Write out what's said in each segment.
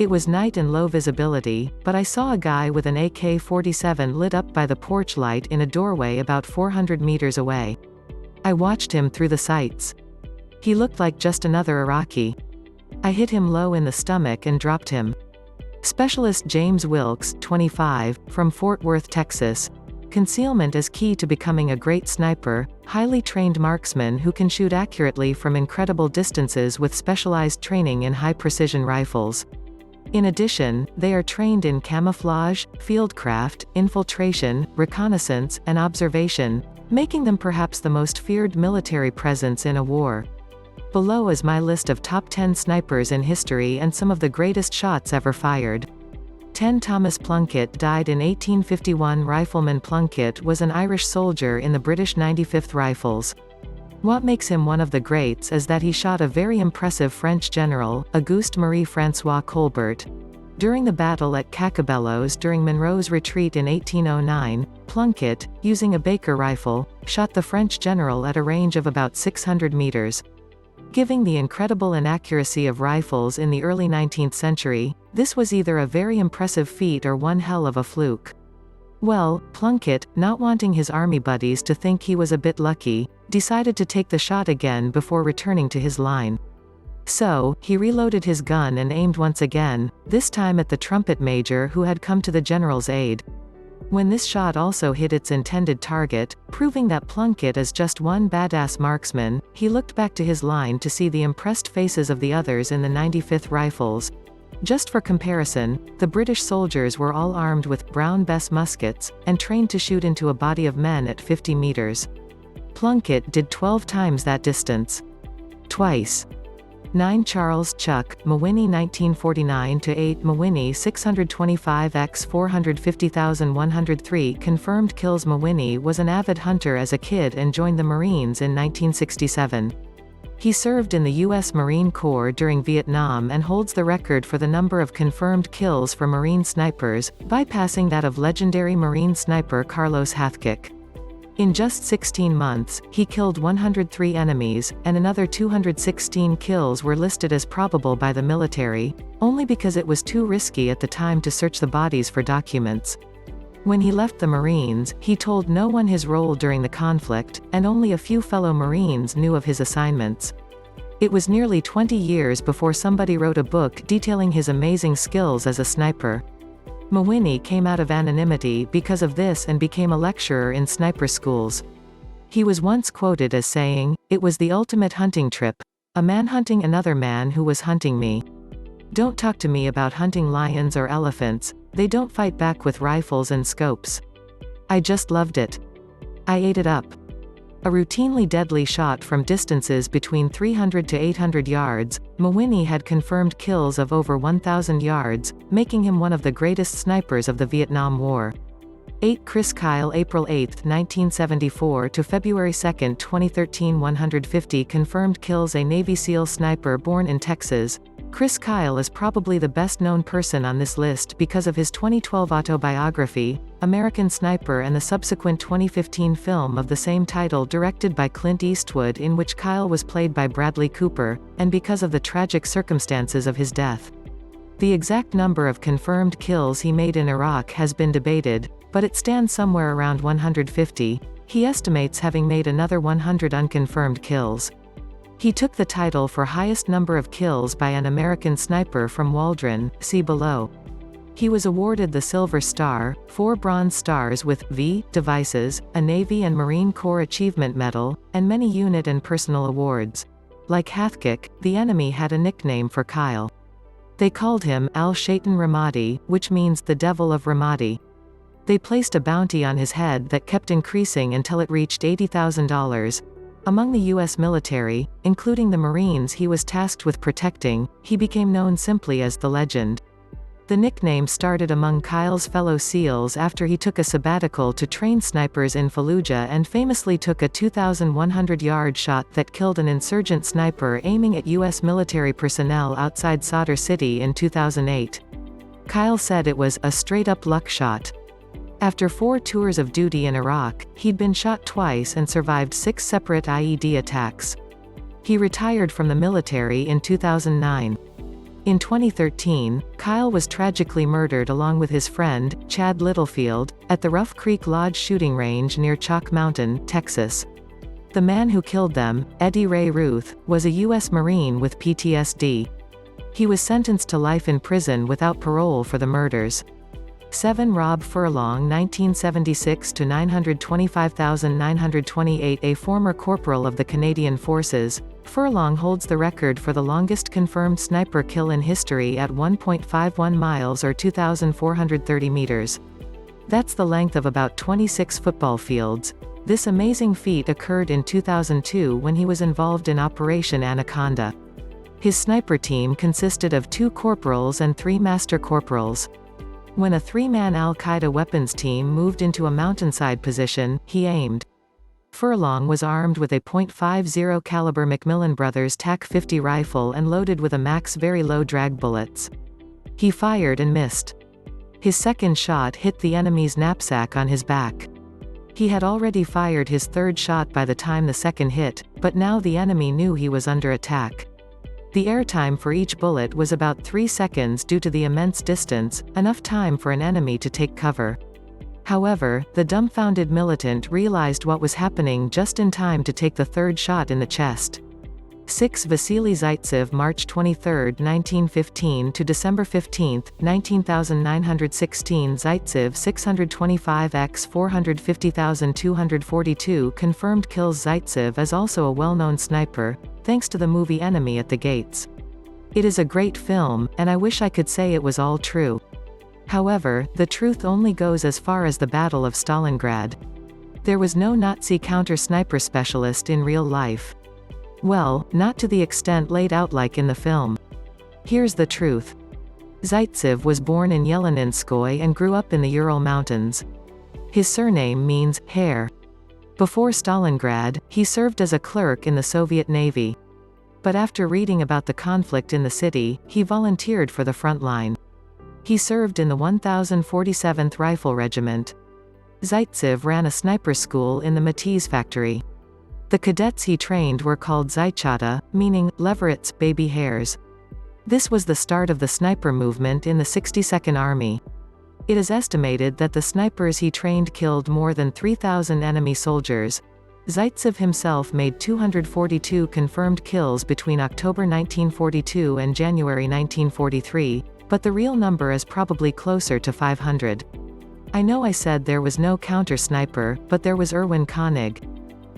It was night and low visibility, but I saw a guy with an AK-47 lit up by the porch light in a doorway about 400 meters away. I watched him through the sights. He looked like just another Iraqi. I hit him low in the stomach and dropped him. Specialist James Wilkes, 25, from Fort Worth, Texas. Concealment is key to becoming a great sniper, highly trained marksman who can shoot accurately from incredible distances with specialized training in high-precision rifles. In addition, they are trained in camouflage, fieldcraft, infiltration, reconnaissance, and observation, making them perhaps the most feared military presence in a war. Below is my list of top 10 snipers in history and some of the greatest shots ever fired. 10. Thomas Plunkett died in 1851. Rifleman Plunkett was an Irish soldier in the British 95th Rifles. What makes him one of the greats is that he shot a very impressive French general, Auguste Marie-François Colbert. During the battle at Cacabelos during Monroe's retreat in 1809, Plunkett, using a Baker rifle, shot the French general at a range of about 600 meters. Given the incredible inaccuracy of rifles in the early 19th century, this was either a very impressive feat or one hell of a fluke. Well, Plunkett, not wanting his army buddies to think he was a bit lucky, decided to take the shot again before returning to his line. So, he reloaded his gun and aimed once again, this time at the trumpet major who had come to the general's aid. When this shot also hit its intended target, proving that Plunkett is just one badass marksman, he looked back to his line to see the impressed faces of the others in the 95th Rifles. Just for comparison, the British soldiers were all armed with Brown Bess muskets, and trained to shoot into a body of men at 50 meters. Plunkett did 12 times that distance. Twice. 9. Charles Chuck Mawhinney 1949–8 Mawhinney 625 x 450,103 confirmed kills. Mawhinney was an avid hunter as a kid and joined the Marines in 1967. He served in the U.S. Marine Corps during Vietnam and holds the record for the number of confirmed kills for Marine snipers, bypassing that of legendary Marine sniper Carlos Hathcock. In just 16 months, he killed 103 enemies, and another 216 kills were listed as probable by the military, only because it was too risky at the time to search the bodies for documents. When he left the Marines, he told no one his role during the conflict, and only a few fellow Marines knew of his assignments. It was nearly 20 years before somebody wrote a book detailing his amazing skills as a sniper. Mawhinney came out of anonymity because of this and became a lecturer in sniper schools. He was once quoted as saying, "It was the ultimate hunting trip. A man hunting another man who was hunting me. Don't talk to me about hunting lions or elephants, they don't fight back with rifles and scopes. I just loved it. I ate it up." A routinely deadly shot from distances between 300 to 800 yards, Mawhinney had confirmed kills of over 1,000 yards, making him one of the greatest snipers of the Vietnam War. 8. Chris Kyle April 8, 1974 to February 2, 2013 150 confirmed kills. A Navy SEAL sniper born in Texas, Chris Kyle is probably the best-known person on this list because of his 2012 autobiography, American Sniper, and the subsequent 2015 film of the same title directed by Clint Eastwood, in which Kyle was played by Bradley Cooper, and because of the tragic circumstances of his death. The exact number of confirmed kills he made in Iraq has been debated, but it stands somewhere around 150. He estimates having made another 100 unconfirmed kills. He took the title for highest number of kills by an American sniper from Waldron, see below. He was awarded the Silver Star, 4 Bronze Stars with V devices, a Navy and Marine Corps Achievement Medal, and many unit and personal awards. Like Hathcock, the enemy had a nickname for Kyle. They called him Al-Shaitan Ramadi, which means the Devil of Ramadi. They placed a bounty on his head that kept increasing until it reached $80,000. Among the U.S. military, including the Marines he was tasked with protecting, he became known simply as the Legend. The nickname started among Kyle's fellow SEALs after he took a sabbatical to train snipers in Fallujah and famously took a 2,100-yard shot that killed an insurgent sniper aiming at U.S. military personnel outside Sadr City in 2008. Kyle said it was a straight-up luck shot. After 4 tours of duty in Iraq, he'd been shot twice and survived 6 separate IED attacks. He retired from the military in 2009. In 2013, Kyle was tragically murdered along with his friend, Chad Littlefield, at the Rough Creek Lodge shooting range near Chalk Mountain, Texas. The man who killed them, Eddie Ray Ruth, was a U.S. Marine with PTSD. He was sentenced to life in prison without parole for the murders. 7 Rob Furlong 1976 to 925,928. A former corporal of the Canadian Forces, Furlong holds the record for the longest confirmed sniper kill in history at 1.51 miles or 2,430 meters. That's the length of about 26 football fields. This amazing feat occurred in 2002 when he was involved in Operation Anaconda. His sniper team consisted of 2 corporals and 3 master corporals. When a 3-man Al-Qaeda weapons team moved into a mountainside position, he aimed. Furlong was armed with a .50 caliber Macmillan Brothers TAC-50 rifle and loaded with a Max very low drag bullets. He fired and missed. His second shot hit the enemy's knapsack on his back. He had already fired his third shot by the time the second hit, but now the enemy knew he was under attack. The airtime for each bullet was about 3 seconds due to the immense distance, enough time for an enemy to take cover. However, the dumbfounded militant realized what was happening just in time to take the third shot in the chest. 6 Vasily Zaitsev, March 23, 1915 to December 15, 19,916. Zaitsev 625x 450,242 confirmed kills. Zaitsev is also a well-known sniper, thanks to the movie Enemy at the Gates. It is a great film, and I wish I could say it was all true. However, the truth only goes as far as the Battle of Stalingrad. There was no Nazi counter-sniper specialist in real life. Well, not to the extent laid out like in the film. Here's the truth. Zaitsev was born in Yeleninskoye and grew up in the Ural Mountains. His surname means hare. Before Stalingrad, he served as a clerk in the Soviet Navy. But after reading about the conflict in the city, he volunteered for the front line. He served in the 1047th Rifle Regiment. Zaitsev ran a sniper school in the Matisse factory. The cadets he trained were called Zaychata, meaning leverets, baby hares. This was the start of the sniper movement in the 62nd Army. It is estimated that the snipers he trained killed more than 3,000 enemy soldiers. Zaitsev himself made 242 confirmed kills between October 1942 and January 1943, but the real number is probably closer to 500. I know I said there was no counter-sniper, but there was Erwin Koenig.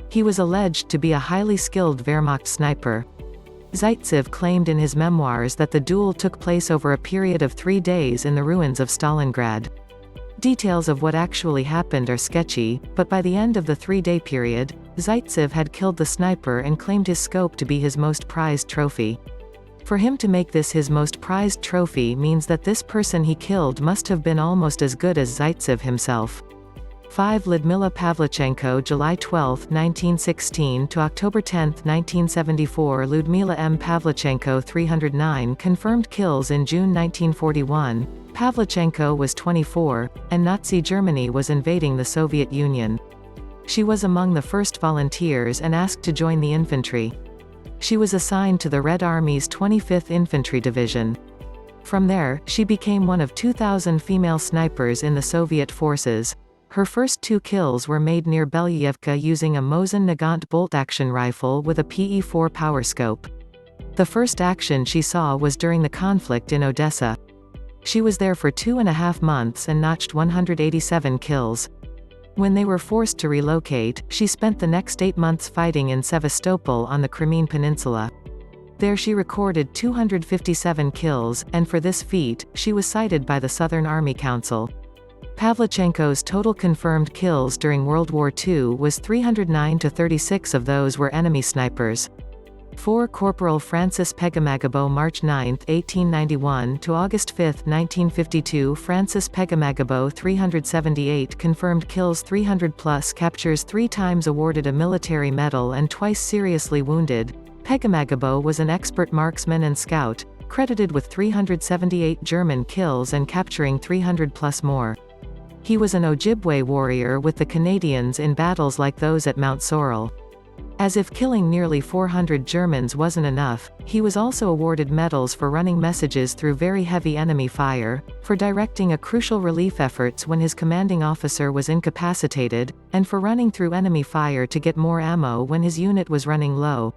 He was alleged to be a highly skilled Wehrmacht sniper. Zaitsev claimed in his memoirs that the duel took place over a period of 3 days in the ruins of Stalingrad. Details of what actually happened are sketchy, but by the end of the 3-day period, Zaitsev had killed the sniper and claimed his scope to be his most prized trophy. For him to make this his most prized trophy means that this person he killed must have been almost as good as Zaitsev himself. 5 Lyudmila Pavlichenko, July 12, 1916 to October 10, 1974. Lyudmila M. Pavlichenko 309 confirmed kills in June 1941. Pavlichenko was 24, and Nazi Germany was invading the Soviet Union. She was among the first volunteers and asked to join the infantry. She was assigned to the Red Army's 25th Infantry Division. From there, she became one of 2,000 female snipers in the Soviet forces. Her first 2 kills were made near Belyevka using a Mosin Nagant bolt-action rifle with a PE-4 power scope. The first action she saw was during the conflict in Odessa. She was there for 2.5 months and notched 187 kills. When they were forced to relocate, she spent the next 8 months fighting in Sevastopol on the Crimean Peninsula. There she recorded 257 kills, and for this feat, she was cited by the Southern Army Council. Pavlichenko's total confirmed kills during World War II was 309 to 36 of those were enemy snipers. 4 Corporal Francis Pegamagabo, March 9, 1891 to August 5, 1952. Francis Pegamagabo 378 confirmed kills, 300 plus captures, 3 times awarded a military medal and twice seriously wounded. Pegamagabo was an expert marksman and scout, credited with 378 German kills and capturing 300 plus more. He was an Ojibwe warrior with the Canadians in battles like those at Mount Sorrel. As if killing nearly 400 Germans wasn't enough, he was also awarded medals for running messages through very heavy enemy fire, for directing a crucial relief efforts when his commanding officer was incapacitated, and for running through enemy fire to get more ammo when his unit was running low.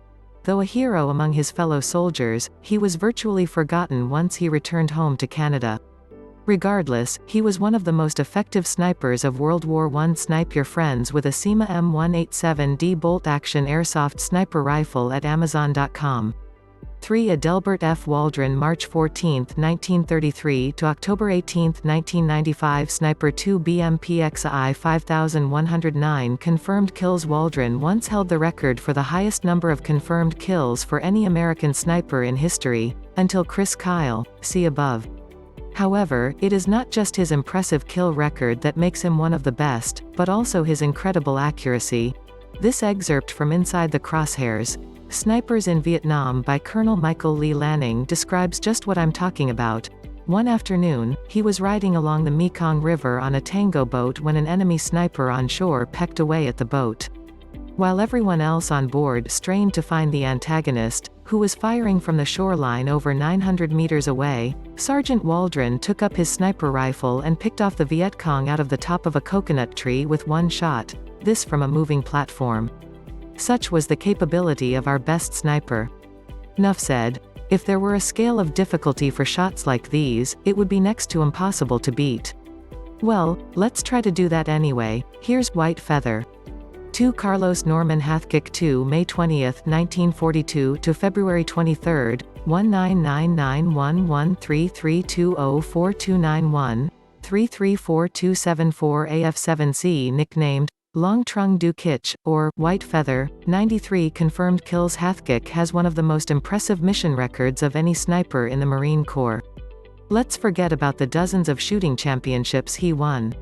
Though a hero among his fellow soldiers, he was virtually forgotten once he returned home to Canada. Regardless, he was one of the most effective snipers of World War I. Snipe your friends with a CIMA M187D bolt-action airsoft sniper rifle at Amazon.com. 3 Adelbert F. Waldron, March 14, 1933 to October 18, 1995. Sniper 2 BMPXI 5109 confirmed kills. Waldron once held the record for the highest number of confirmed kills for any American sniper in history, until Chris Kyle, see above. However, it is not just his impressive kill record that makes him one of the best, but also his incredible accuracy. This excerpt from Inside the Crosshairs, Snipers in Vietnam by Colonel Michael Lee Lanning describes just what I'm talking about. One afternoon, he was riding along the Mekong River on a tango boat when an enemy sniper on shore pecked away at the boat. While everyone else on board strained to find the antagonist, who was firing from the shoreline over 900 meters away, Sergeant Waldron took up his sniper rifle and picked off the Viet Cong out of the top of a coconut tree with one shot, this from a moving platform. Such was the capability of our best sniper. Nuff said, "If there were a scale of difficulty for shots like these, it would be next to impossible to beat." Well, let's try to do that anyway. Here's White Feather. 2 Carlos Norman Hathcock 2 May 20, 1942 to February 23, 19991133204291, 334274 AF7C nicknamed Long Trung Du Kich, or White Feather, 93 confirmed kills. Hathcock has one of the most impressive mission records of any sniper in the Marine Corps. Let's forget about the dozens of shooting championships he won.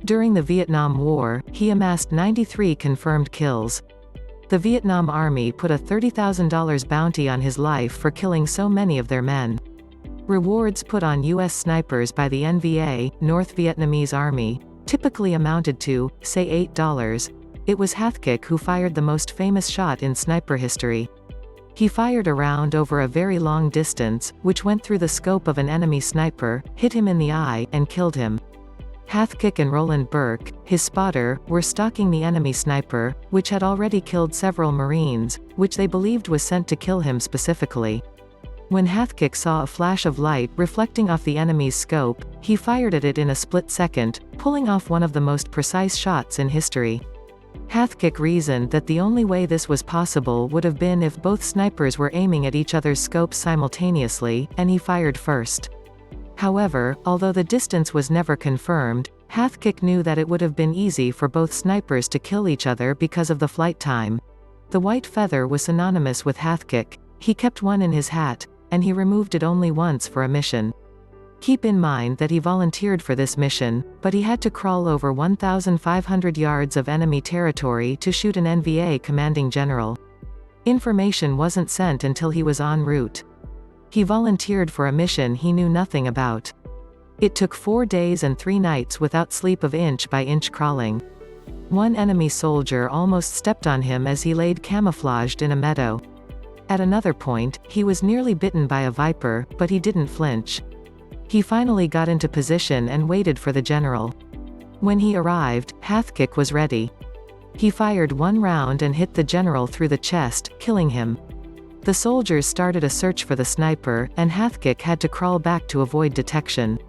During the Vietnam War, he amassed 93 confirmed kills. The Vietnam Army put a $30,000 bounty on his life for killing so many of their men. Rewards put on U.S. snipers by the NVA, North Vietnamese Army, typically amounted to, say $8. It was Hathcock who fired the most famous shot in sniper history. He fired a round over a very long distance, which went through the scope of an enemy sniper, hit him in the eye, and killed him. Hathcock and Roland Burke, his spotter, were stalking the enemy sniper, which had already killed several Marines, which they believed was sent to kill him specifically. When Hathcock saw a flash of light reflecting off the enemy's scope, he fired at it in a split second, pulling off one of the most precise shots in history. Hathcock reasoned that the only way this was possible would have been if both snipers were aiming at each other's scopes simultaneously, and he fired first. However, although the distance was never confirmed, Hathcock knew that it would have been easy for both snipers to kill each other because of the flight time. The White Feather was synonymous with Hathcock. He kept one in his hat, and he removed it only once for a mission. Keep in mind that he volunteered for this mission, but he had to crawl over 1,500 yards of enemy territory to shoot an NVA commanding general. Information wasn't sent until he was en route. He volunteered for a mission he knew nothing about. It took 4 days and 3 nights without sleep of inch-by-inch crawling. One enemy soldier almost stepped on him as he laid camouflaged in a meadow. At another point, he was nearly bitten by a viper, but he didn't flinch. He finally got into position and waited for the general. When he arrived, Hathcock was ready. He fired 1 round and hit the general through the chest, killing him. The soldiers started a search for the sniper, and Hathcock had to crawl back to avoid detection.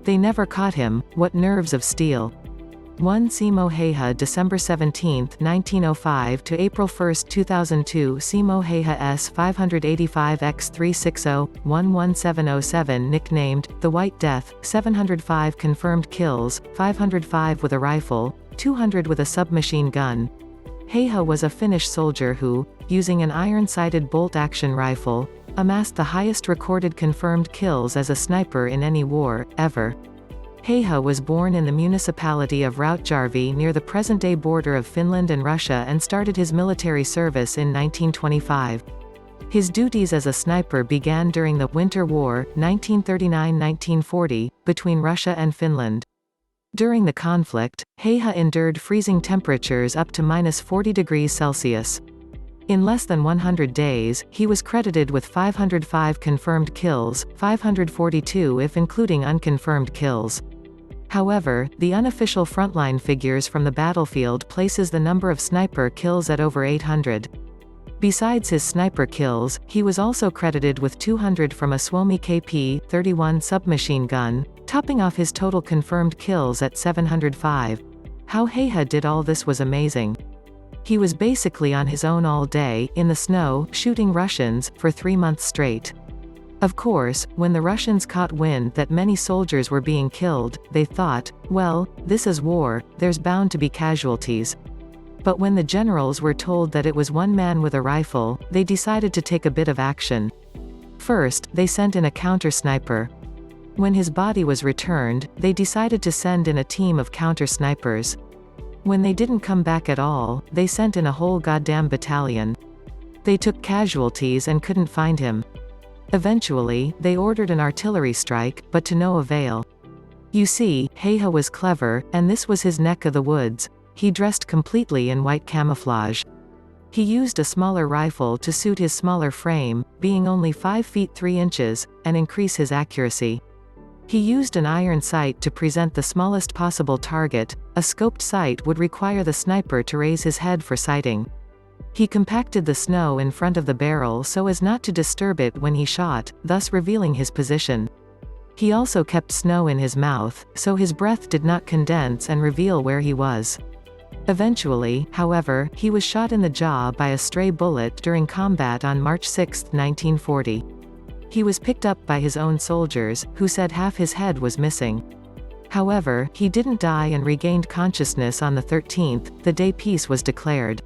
They never caught him. What nerves of steel. 1 Simo Heha December 17, 1905 to April 1, 2002. Simo Heha S 585X360-11707 nicknamed The White Death, 705 confirmed kills, 505 with a rifle, 200 with a submachine gun. Heha was a Finnish soldier who, using an iron-sighted bolt-action rifle, amassed the highest recorded confirmed kills as a sniper in any war, ever. Heha was born in the municipality of Rautjärvi near the present-day border of Finland and Russia and started his military service in 1925. His duties as a sniper began during the Winter War, 1939–1940, between Russia and Finland. During the conflict, Heha endured freezing temperatures up to -40 degrees Celsius. In less than 100 days, he was credited with 505 confirmed kills, 542 if including unconfirmed kills. However, the unofficial frontline figures from the battlefield places the number of sniper kills at over 800. Besides his sniper kills, he was also credited with 200 from a Suomi KP-31 submachine gun, topping off his total confirmed kills at 705. How Heha did all this was amazing. He was basically on his own all day, in the snow, shooting Russians, for 3 months straight. Of course, when the Russians caught wind that many soldiers were being killed, they thought, well, this is war, there's bound to be casualties. But when the generals were told that it was one man with a rifle, they decided to take a bit of action. First, they sent in a counter-sniper. When his body was returned, they decided to send in a team of counter-snipers. When they didn't come back at all, they sent in a whole goddamn battalion. They took casualties and couldn't find him. Eventually, they ordered an artillery strike, but to no avail. You see, Heha was clever, and this was his neck of the woods. He dressed completely in white camouflage. He used a smaller rifle to suit his smaller frame, being only 5 feet 3 inches, and increase his accuracy. He used an iron sight to present the smallest possible target. A scoped sight would require the sniper to raise his head for sighting. He compacted the snow in front of the barrel so as not to disturb it when he shot, thus revealing his position. He also kept snow in his mouth, so his breath did not condense and reveal where he was. Eventually, however, he was shot in the jaw by a stray bullet during combat on March 6, 1940. He was picked up by his own soldiers, who said half his head was missing. However, he didn't die and regained consciousness on the 13th, the day peace was declared.